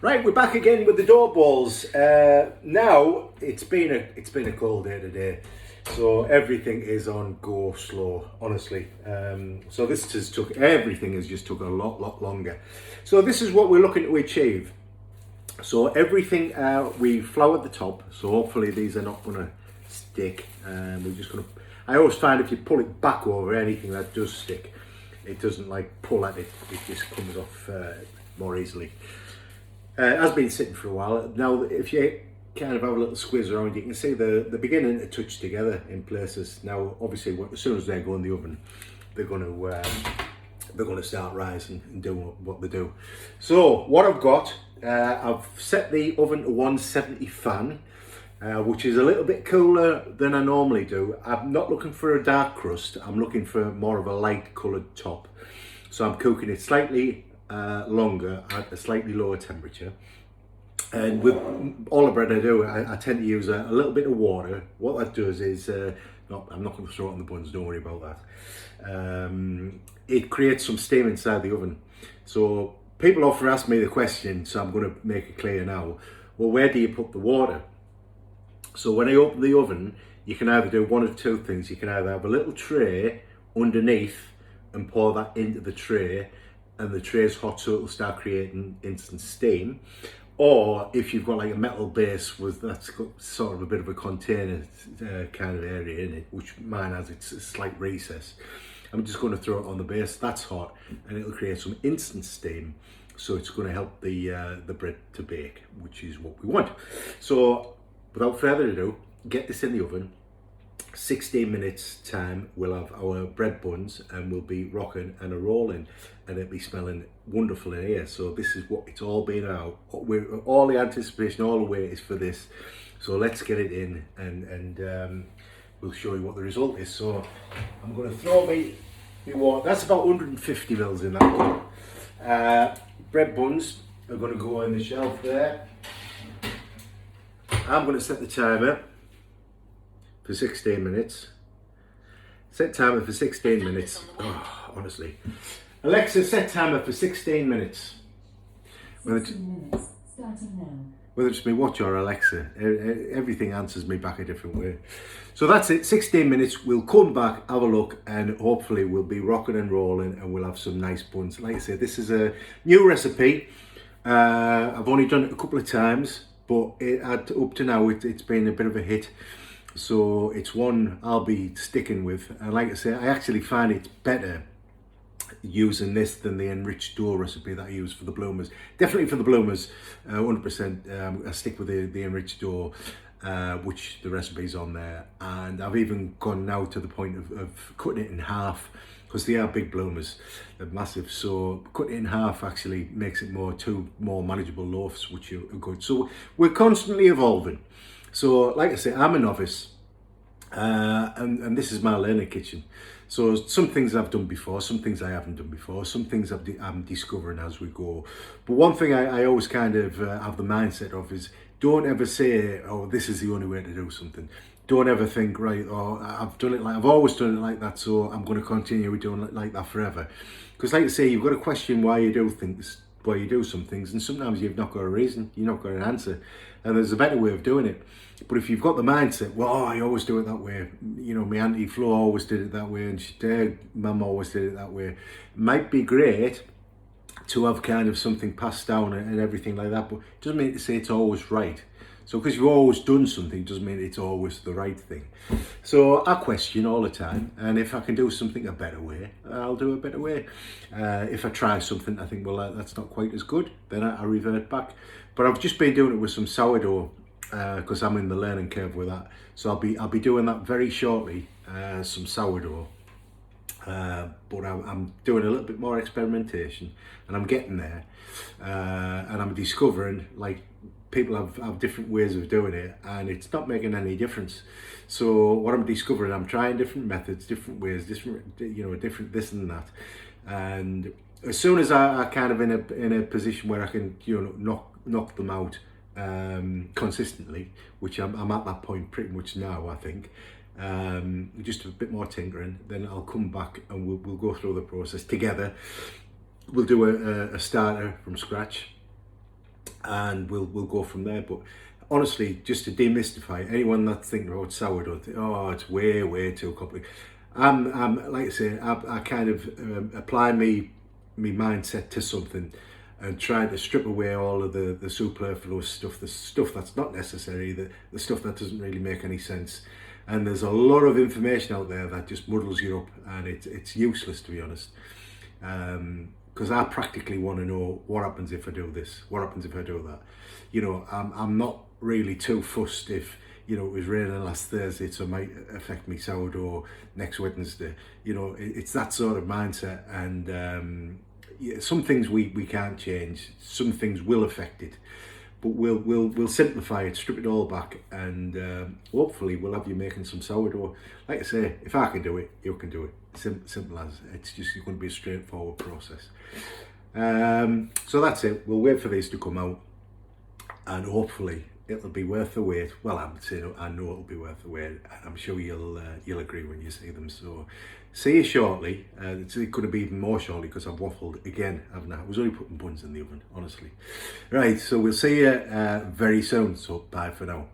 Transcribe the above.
Right, we're back again with the dough balls. Now it's been a cold day today, so everything is on go slow. Honestly, so this just took everything has just took a lot longer. So this is what we're looking to achieve. So everything we floured the top, so hopefully these are not going to stick. We're just going to. I always find if you pull it back over anything that does stick, it doesn't like pull at it. It just comes off more easily. It has been sitting for a while. Now, if you kind of have a little squeeze around, you can see the beginning to touch together in places. Now, obviously, as soon as they go in the oven, they're going to start rising and doing what they do. So, what I've got, I've set the oven to 170 fan, which is a little bit cooler than I normally do. I'm not looking for a dark crust. I'm looking for more of a light coloured top. So I'm cooking it slightly longer at a slightly lower temperature, and with all the bread I do, I tend to use a little bit of water. What that does is, I'm not going to throw it on the buns, don't worry about that. It creates some steam inside the oven. So people often ask me the question, so I'm going to make it clear now. Well, where do you put the water? So when I open the oven, you can either do one of two things. You can either have a little tray underneath and pour that into the tray, and the tray is hot so it'll start creating instant steam. Or if you've got like a metal base that's got sort of a bit of a container kind of area in it, which mine has, it's a slight recess, I'm just going to throw it on the base. That's hot and it'll create some instant steam, so it's going to help the bread to bake, which is what we want. So without further ado, get this in the oven. 16 minutes time, we'll have our bread buns and we'll be rocking and a rolling, and it'll be smelling wonderful in here. So this is what it's all been out. All the anticipation, all the wait is for this. So let's get it in, and we'll show you what the result is. So I'm going to throw me water. That's about 150 mils in that one. Bread buns are going to go in the shelf there. I'm going to set the timer for 16 minutes. Set timer for 16 minutes. Oh, honestly. Alexa, set timer for 16 minutes. Whether it's me watch or Alexa, everything answers me back a different way. So that's it, 16 minutes. We'll come back, have a look, and hopefully we'll be rocking and rolling and we'll have some nice buns. Like I said, this is a new recipe. I've only done it a couple of times, but up to now it's been a bit of a hit. So it's one I'll be sticking with, and like I say, I actually find it's better using this than the enriched dough recipe that I use for the bloomers. Definitely for the bloomers, 100%. I stick with the enriched dough, which the recipe's on there, and I've even gone now to the point of cutting it in half, because they are big bloomers, they're massive. So cutting it in half actually makes it two more manageable loaves, which are good. So we're constantly evolving. So, like I say, I'm a novice, and this is my learning kitchen. So some things I've done before, some things I haven't done before, some things I'm discovering as we go. But one thing I always kind of have the mindset of is, don't ever say, oh, this is the only way to do something. Don't ever think, right, oh, I've always done it like that, so I'm going to continue doing it like that forever. Because like I say, you've got to question why you do some things, and sometimes you've not got a reason, you've not got an answer, and there's a better way of doing it. But if you've got the mindset, well, I always do it that way, you know, my auntie Flo always did it that way, and mum always did it that way, it might be great to have kind of something passed down and everything like that, but it doesn't mean to say it's always right. So because you've always done something doesn't mean it's always the right thing. So I question all the time, and if I can do something a better way, I'll do a better way. If I try something I think, well, that's not quite as good, then I revert back. But I've just been doing it with some sourdough, because I'm in the learning curve with that. So I'll be doing that very shortly, some sourdough. But I'm doing a little bit more experimentation, and I'm getting there, and I'm discovering, like, people have different ways of doing it, and it's not making any difference. So what I'm discovering, I'm trying different methods, different ways, different this and that, and as soon as I kind of in a position where I can, knock them out consistently, which I'm at that point pretty much now, I think. Just a bit more tinkering, then I'll come back and we'll go through the process together. We'll do a starter from scratch, and we'll go from there. But honestly, just to demystify anyone that's thinking about sourdough, oh, it's way too complicated. I'm like I say, I kind of apply me mindset to something and try to strip away all of the superfluous stuff, the stuff that's not necessary, the stuff that doesn't really make any sense. And there's a lot of information out there that just muddles you up, and it's useless, to be honest. Because I practically want to know what happens if I do this, what happens if I do that. You know, I'm not really too fussed if, you know, it was raining last Thursday, so it might affect me sourdough next Wednesday. You know, it's that sort of mindset. And yeah, some things we can't change, some things will affect it, but we'll simplify it, strip it all back, and hopefully we'll have you making some sourdough. Like I say, if I can do it, you can do it. Simple as. It's just going to be a straightforward process. So that's it. We'll wait for these to come out, and hopefully it'll be worth the wait. Well, I'm saying I know it'll be worth the wait, and I'm sure you'll agree when you see them. So see you shortly. It could have been even more shortly because I've waffled again, haven't I? I was only putting buns in the oven, honestly. Right, so we'll see you very soon. So bye for now.